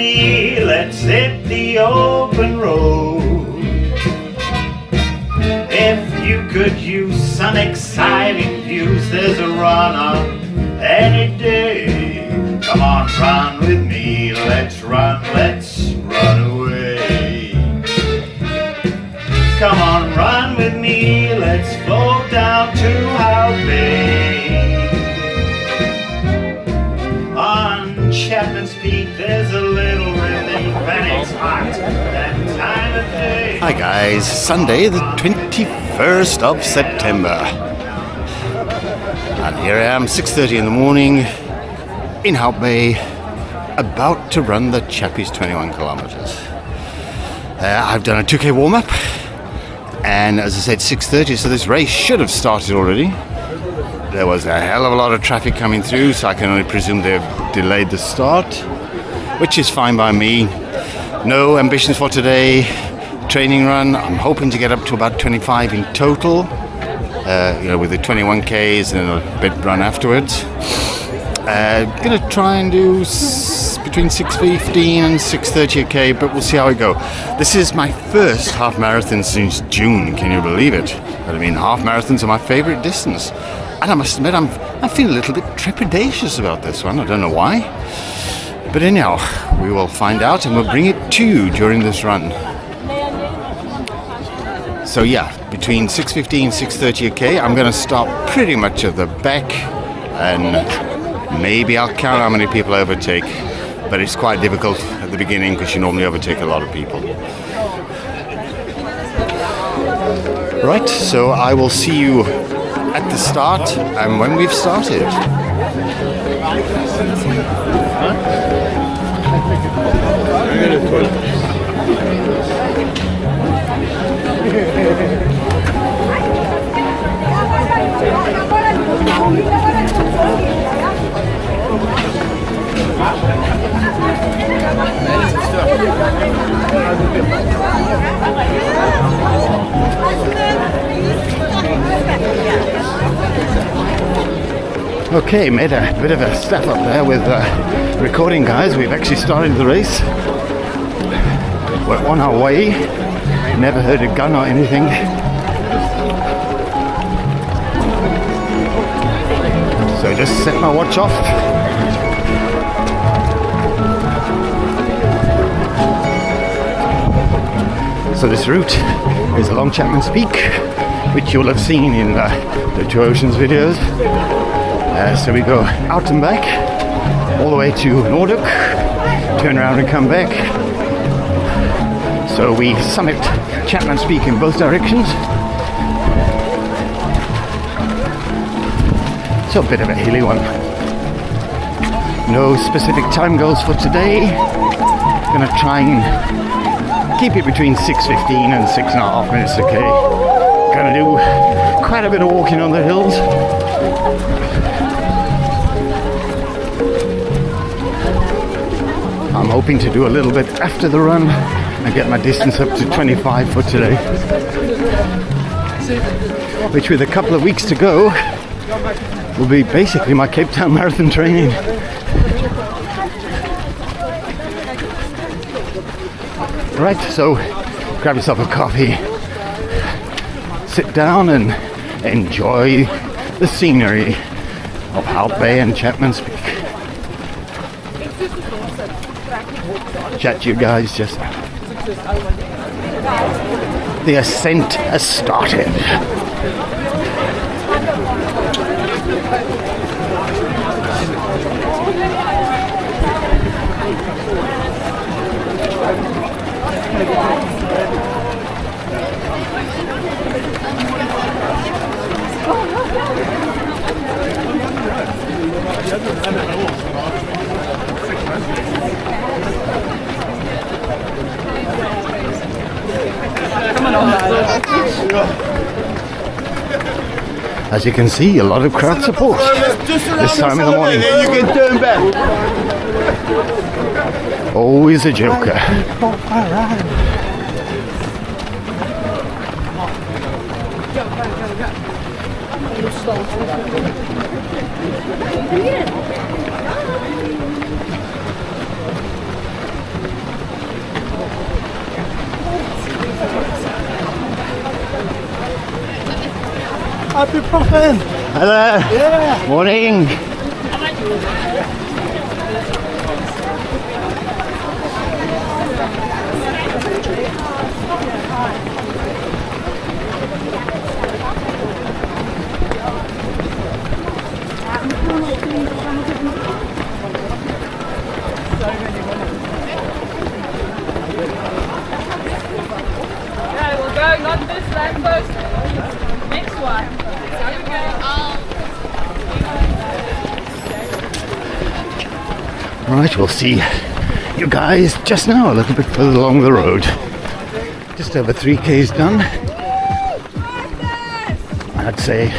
me, let's hit the open road. If you could use some exciting views, there's a run on any day. Come on, run with me, let's run away. Come on, run with me, let's float down to Hout Bay. On Chapman's Peak, there's a little relief, and it's hot that time of day. Hi guys, Sunday the 21st of September. And here I am, 6:30 in the morning, in Hout Bay, about to run the Chappies 21 kilometers. I've done a 2k warm-up, and as I said, 6:30, so this race should have started already. There was a hell of a lot of traffic coming through, so I can only presume they've delayed the start, which is fine by me. No ambitions for today. Training run, I'm hoping to get up to about 25 in total, with the 21Ks and a bit run afterwards. Gonna try and do between 6:15 and 6:30 a K, but we'll see how we go. This is my first half marathon since June, can you believe it? But I mean, half marathons are my favorite distance. And I must admit, I'm feeling a little bit trepidatious about this one, I don't know why. But anyhow, we will find out and we'll bring it to you during this run. So yeah, between 6:15 and 6:30 a K, I'm going to start pretty much at the back, and maybe I'll count how many people I overtake, but it's quite difficult at the beginning because you normally overtake a lot of people. Right, so I will see you at the start and when we've started. Okay, made a bit of a step up there with recording, guys. We've actually started the race. We're on our way. Never heard a gun or anything. So just set my watch off. So this route is along Chapman's Peak, which you'll have seen in the Two Oceans videos. So we go out and back, all the way to Noordhoek, turn around and come back. So we summit Chapman's Peak in both directions. So a bit of a hilly one. No specific time goals for today. Gonna try and keep it between 6:15 and 6.5 minutes, okay? Gonna do quite a bit of walking on the hills. I'm hoping to do a little bit after the run and get my distance up to 25 for today. Which, with a couple of weeks to go, will be basically my Cape Town Marathon training. Right, so grab yourself a coffee, sit down and enjoy the scenery of Hout Bay and Chapman's Peak. Chat to you guys just now. The ascent has started. As you can see, a lot of crowd support this time in the morning. You can turn back. Always a joker. Ibuprofen. Hello. Yeah. Morning. Yeah, we'll go not this line first. Next one. Right, we'll see you guys just now, a little bit further along the road. Just over 3k's done. I'd say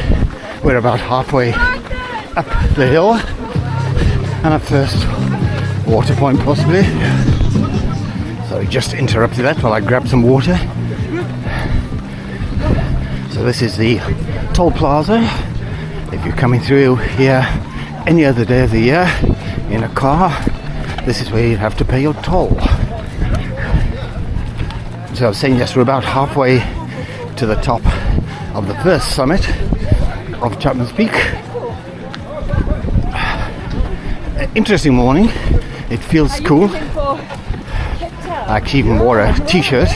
we're about halfway up the hill and our first water point possibly. So we just interrupted that while I grabbed some water. So this is the toll plaza. If you're coming through here any other day of the year in a car, this is where you have to pay your toll. So I was saying, yes, we're about halfway to the top of the first summit of Chapman's Peak. Interesting morning. It feels cool. I actually even wore a t-shirt,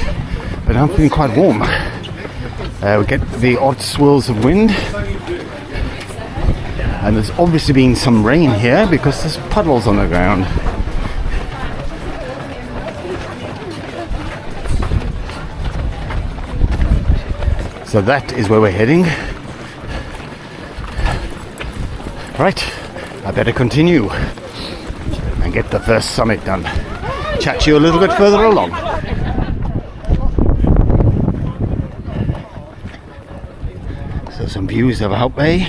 but I'm feeling quite warm. We get the odd swirls of wind, and there's obviously been some rain here because there's puddles on the ground. So that is where we're heading. Right, I better continue and get the first summit done. Chat to you a little bit further along. So some views of Hout Bay,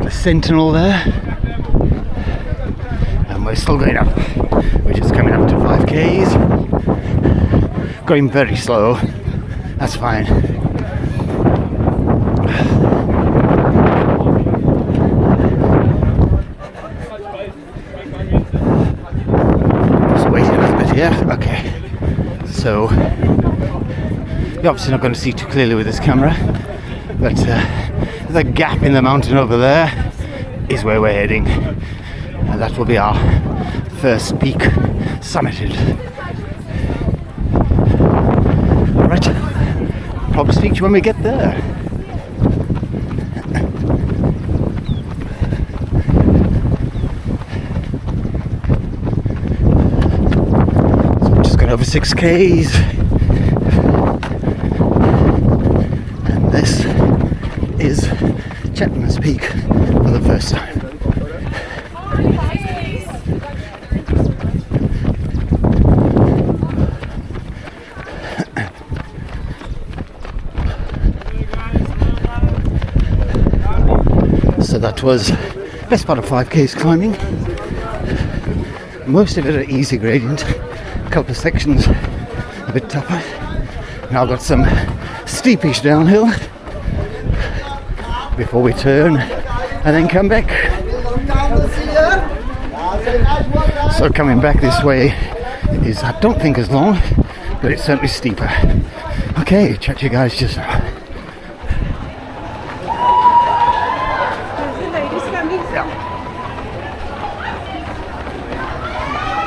the Sentinel there, and we're still going up. We're just coming up to 5k's, going very slow. That's fine. Just wait a little bit here. Okay. So you're obviously not going to see too clearly with this camera, but the gap in the mountain over there is where we're heading, and that will be our first peak summited. Right, probably speak to you when we get there. So we're just going over 6k's, and this is Chapman's Peak for the first time. So that was best part of 5k's climbing. Most of it are easy gradient, a couple of sections a bit tougher. Now I've got some steepish downhill before we turn and then come back. So coming back this way is, I don't think, as long, but it's certainly steeper. Okay, chat to you guys just now.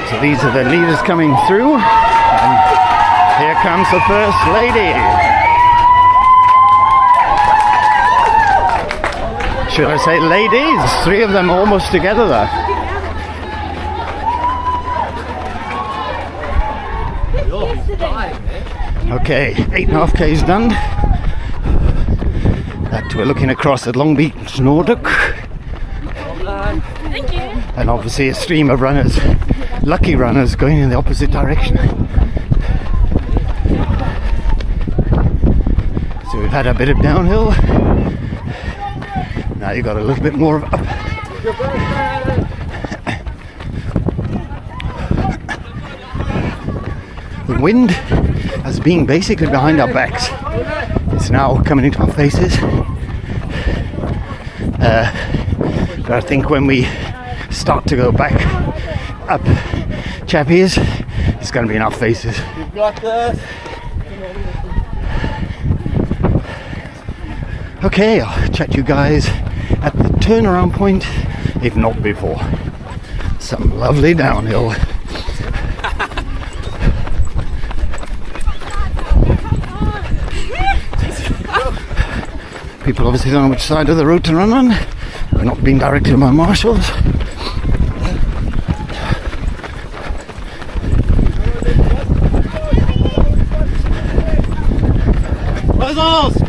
So these are the leaders coming through, and here comes the first lady. Should I say ladies? 3 of them almost together there. Okay, 8.5k's done. That we're looking across at Long Beach, Noordhoek. Thank you. And obviously a stream of runners, lucky runners, going in the opposite direction. So we've had a bit of downhill. Now you've got a little bit more of up. The wind has been basically behind our backs. It's now coming into our faces. But I think when we start to go back up Chappies, it's going to be in our faces. You've got this. Okay, I'll chat to you guys at the turnaround point, if not before. Some lovely downhill. People obviously don't know which side of the road to run on. We're not being directed by marshals.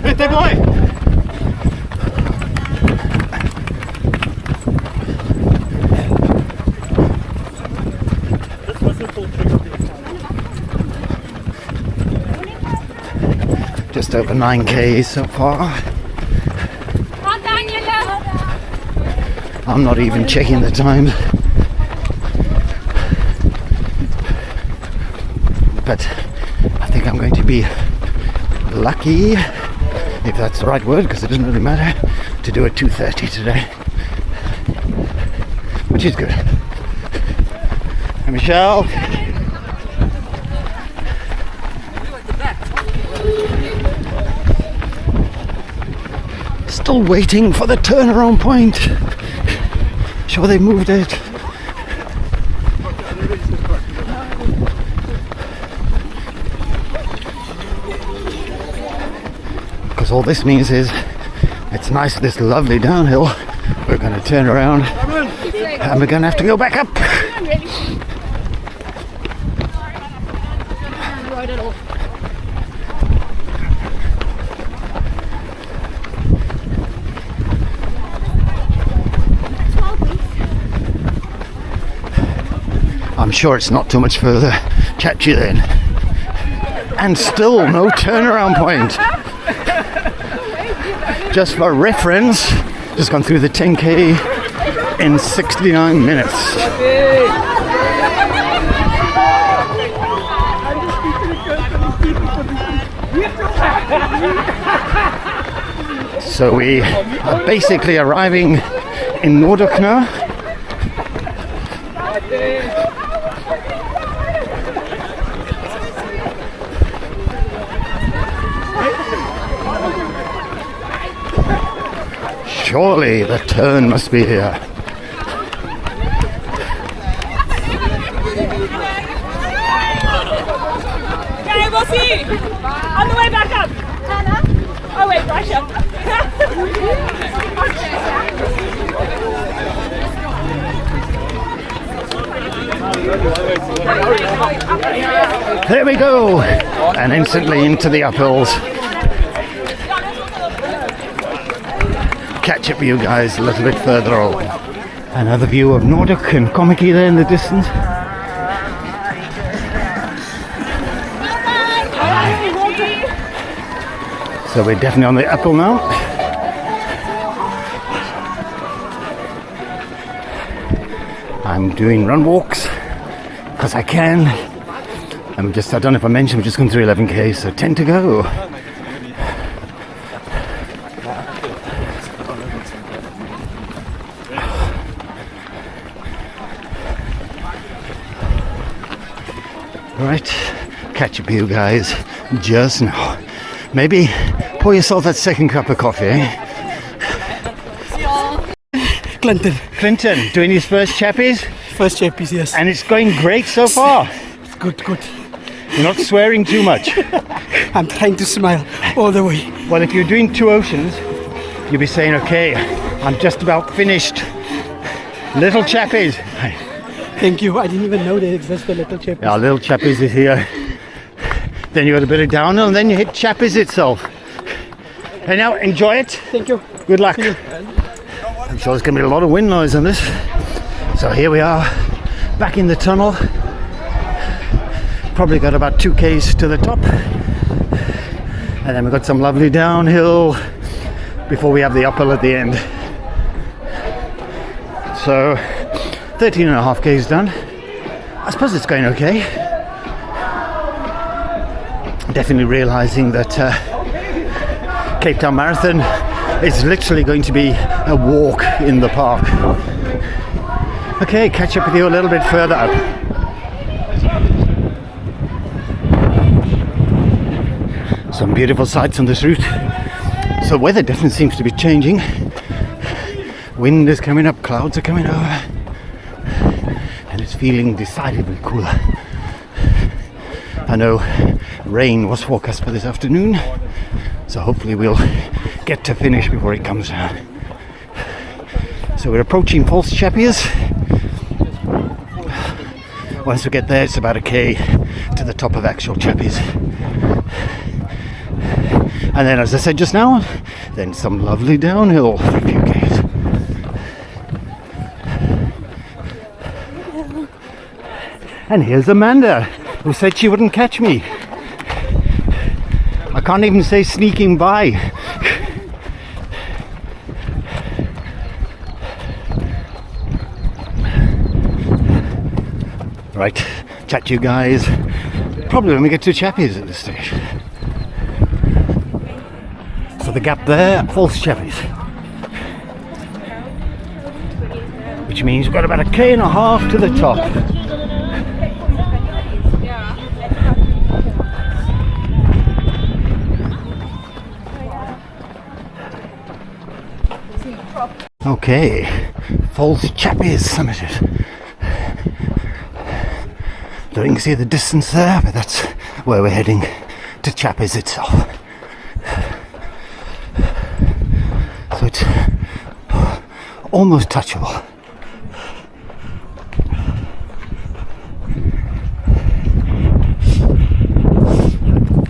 Vete, boy! Just over 9k so far. I'm not even checking the times. But I think I'm going to be lucky, if that's the right word, because it doesn't really matter, to do a 2:30 today, which is good. And Michelle, still waiting for the turnaround point. Sure, they moved it. Because all this means is it's nice, this lovely downhill. We're going to turn around and we're going to have to go back up. I'm sure it's not too much further. Chat to you then. And still no turnaround point. Just for reference, just gone through the 10k in 69 minutes. So we are basically arriving in Noordhoek now. Surely the turn must be here. Okay, we'll see. On the way back up. Oh wait, back up. There we go. And instantly into the uphills. Catch up with you guys a little bit further on. Another view of Noordhoek and Kommetjie there in the distance. So we're definitely on the uphill now. I'm doing run walks because I can. I don't know if I mentioned, we're just going through 11k, so 10 to go. Right, catch up with you guys just now. Maybe pour yourself that second cup of coffee, eh? Clinton, doing his first Chappies? First Chappies, yes. And it's going great so far. It's good. You're not swearing too much. I'm trying to smile all the way. Well, if you're doing 2 oceans, you'll be saying, okay, I'm just about finished. Little Chappies. Thank you. I didn't even know they existed, Little Chappies. Yeah, Little Chappies is here. Then you got a bit of downhill, and then you hit Chappies itself. And now, enjoy it. Thank you. Good luck. I'm sure there's going to be a lot of wind noise on this. So here we are, back in the tunnel. Probably got about 2k's to the top. And then we've got some lovely downhill before we have the uphill at the end. So 13.5k's done. I suppose it's going okay. Definitely realizing that Cape Town Marathon is literally going to be a walk in the park. Okay, catch up with you a little bit further up. Some beautiful sights on this route. So the weather definitely seems to be changing. Wind is coming up, clouds are coming over, and it's feeling decidedly cooler. I know rain was forecast for this afternoon, so hopefully we'll get to finish before it comes down. So we're approaching False Chappies. Once we get there, it's about a K to the top of actual Chappies. And then, as I said just now, then some lovely downhill for a few Ks. And here's Amanda, who said she wouldn't catch me. I can't even say sneaking by. Right, chat to you guys probably when we get to Chappies at this stage. So the gap there, False Chappies. Which means we've got about a K and a half to the top. Okay, False Chappies summited. Don't you can see the distance there, but that's where we're heading, to Chappies itself. So it's almost touchable.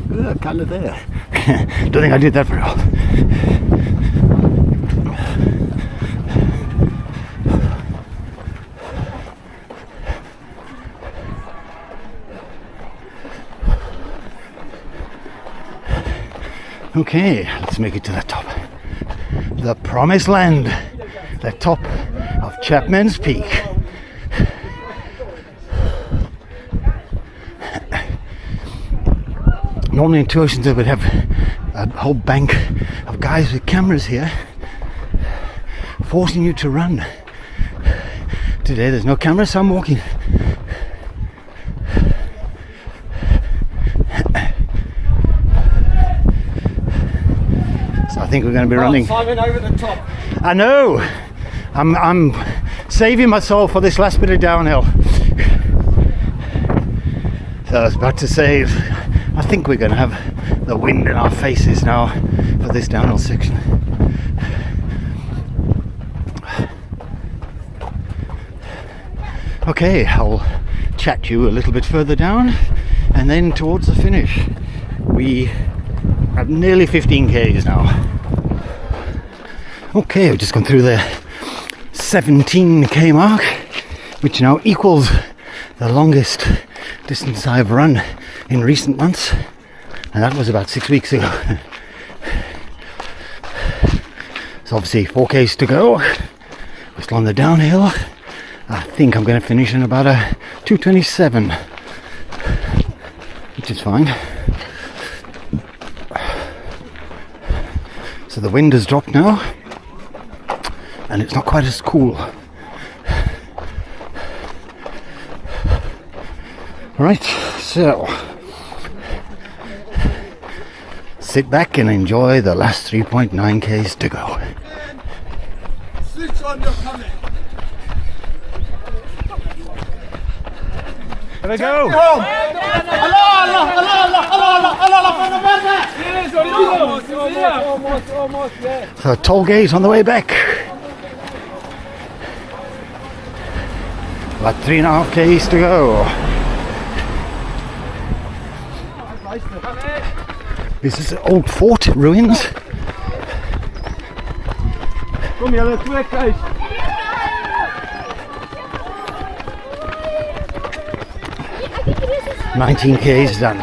Good colour there. Don't think I did that very well. Okay, let's make it to the top. The promised land. The top of Chapman's Peak. Normally in two oceans I would have a whole bank of guys with cameras here forcing you to run. Today there's no camera, so I'm walking. I think we're going to be running. Simon over the top. I know. I'm saving myself for this last bit of downhill. So I was about to say, I think we're going to have the wind in our faces now for this downhill section. Okay, I'll chat you a little bit further down, and then towards the finish. We have nearly 15 Ks now. Okay, we've just gone through the 17K mark, which now equals the longest distance I've run in recent months, and that was about 6 weeks ago. So obviously 4Ks to go. We're still on the downhill. I think I'm going to finish in about a 2:27, which is fine. So the wind has dropped now, and it's not quite as cool. Right, so sit back and enjoy the last 3.9 Ks to go. Switch on your camera. There we go. So toll gate on the way back. About 3.5 Ks to go. This is old fort ruins. Kom julle twee Ks. 19 Ks done.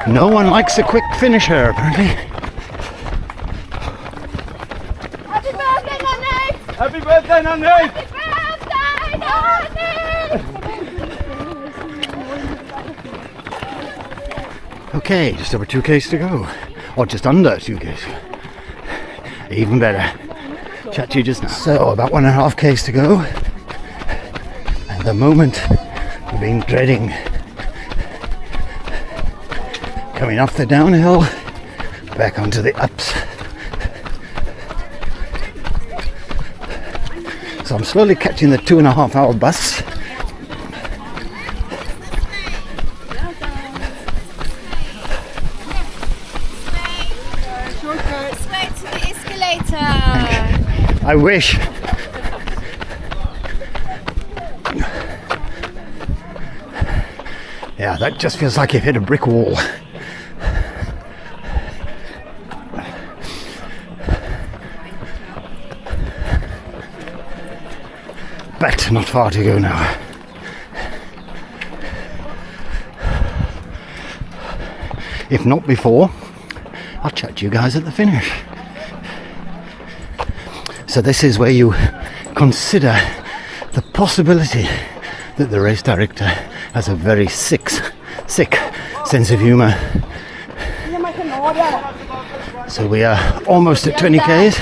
No one likes a quick finisher, apparently. Happy birthday, Nonny! Happy birthday, Nonny! Happy birthday, Nonny! Okay, just over 2 Ks to go. Or just under 2 Ks. Even better. Chat to you just now. So, about 1.5 k's to go. And the moment we've been dreading. Coming off the downhill, back onto the ups. So I'm slowly catching the 2.5 hour bus. Straight to the escalator. I wish. Yeah, that just feels like you've hit a brick wall. But not far to go now. If not before, I'll chat to you guys at the finish. So this is where you consider the possibility that the race director has a very sick sense of humour. So we are almost at 20 k's.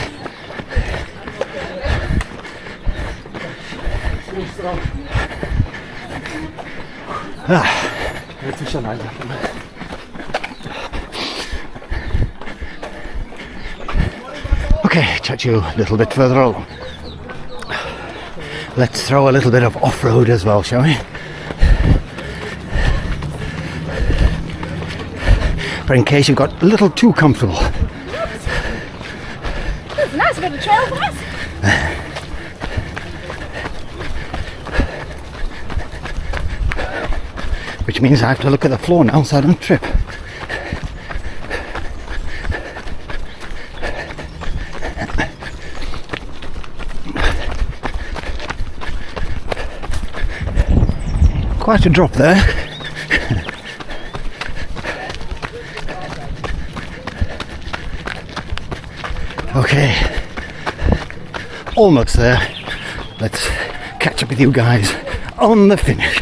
Okay, chat you a little bit further along. Let's throw a little bit of off-road as well, shall we? But in case you got a little too comfortable. It's a nice bit of trail for us. Which means I have to look at the floor now so I don't trip. Quite a drop there. Okay, almost there. Let's catch up with you guys on the finish.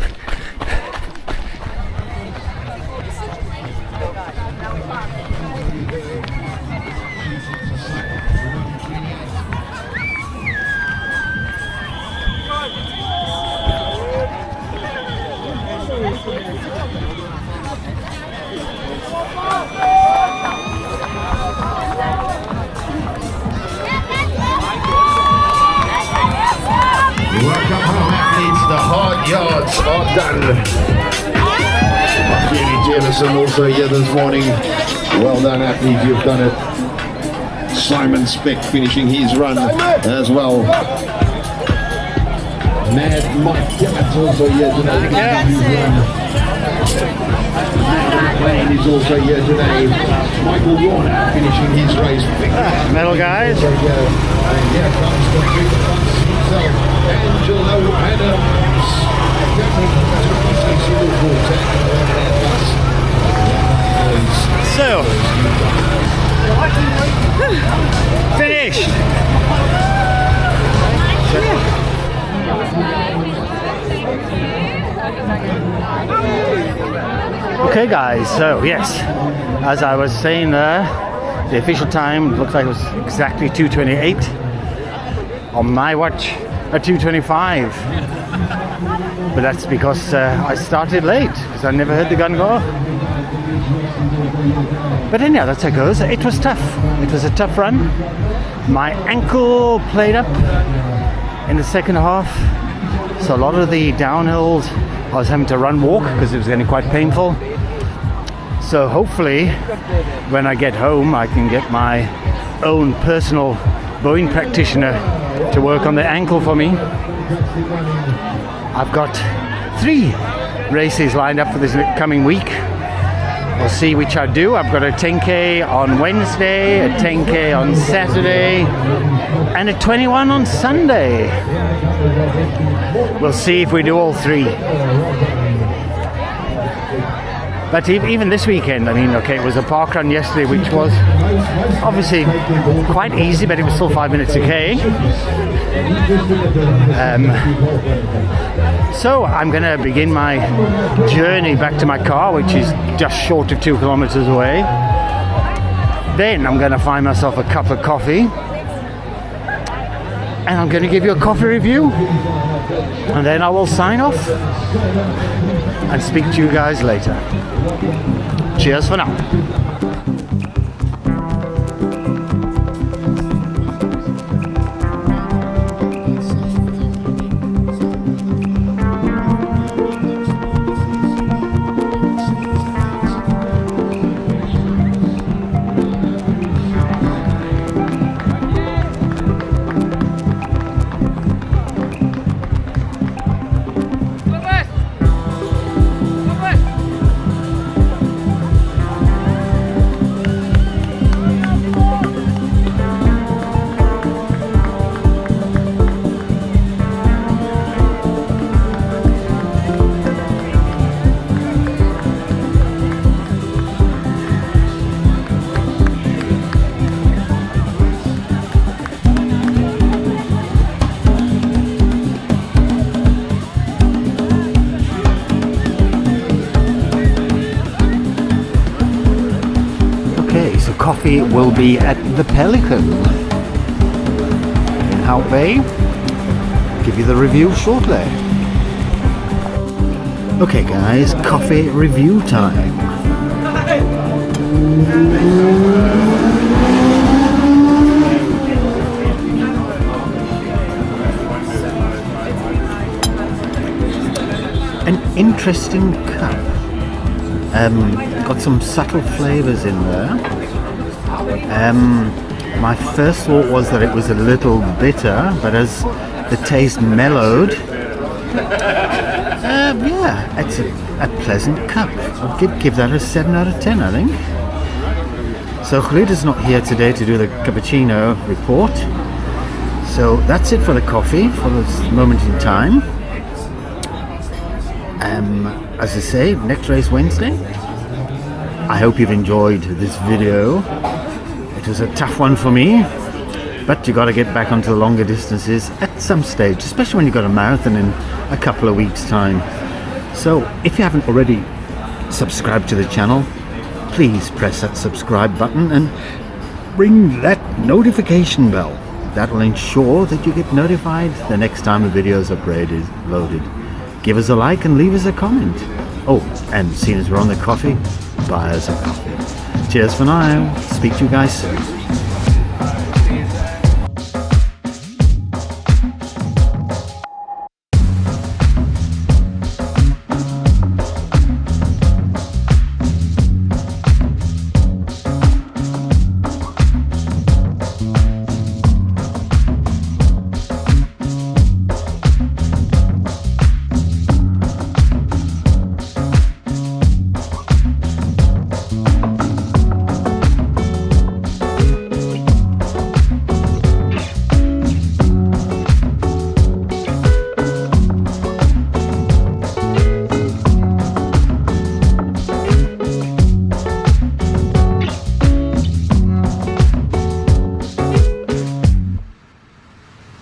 Welcome home, athletes. The hard yards are done. Kenny Jellison also here this morning. Well done, athletes. You've done it. Simon Speck finishing his run as well. Mad Mike Timmons also here today. Mad is also here today. Michael Warner finishing his race. Metal guys. And here comes the big bus himself, Angelo Adams. So, finished. Okay guys, so yes, as I was saying there, the official time looks like it was exactly 2:28. On my watch at 2:25. But that's because I started late, because I never heard the gun go off. But anyhow, that's how it goes. It was tough. It was a tough run. My ankle played up in the second half. So a lot of the downhills, I was having to run walk because it was getting quite painful. So hopefully, when I get home, I can get my own personal bowing practitioner to work on the ankle for me. I've got 3 races lined up for this coming week. We'll see which I do. I've got a 10k on Wednesday, a 10k on Saturday, and a 21 on Sunday. We'll see if we do all 3. But even this weekend, I mean, okay, it was a park run yesterday, which was obviously quite easy, but it was still 5 minutes a K. So I'm going to begin my journey back to my car, which is just short of 2 kilometers away. Then I'm going to find myself a cup of coffee, and I'm going to give you a coffee review, and then I will sign off and speak to you guys later. Cheers for now. Coffee will be at the Pelican in Hout Bay. Give you the review shortly. Okay guys, coffee review time. An interesting cup. Got some subtle flavours in there. My first thought was that it was a little bitter, but as the taste mellowed, yeah, it's a pleasant cup. I'll give that a 7 out of 10, I think. So Khalida's not here today to do the cappuccino report. So that's it for the coffee for this moment in time. As I say, next race Wednesday. I hope you've enjoyed this video. It was a tough one for me, but you got to get back onto the longer distances at some stage, especially when you've got a marathon in a couple of weeks' time. So if you haven't already subscribed to the channel, please press that subscribe button and ring that notification bell. That will ensure that you get notified the next time a video is loaded. Give us a like and leave us a comment. Oh, and seeing as we're on the coffee, buy us a coffee. Cheers for now. Speak to you guys soon.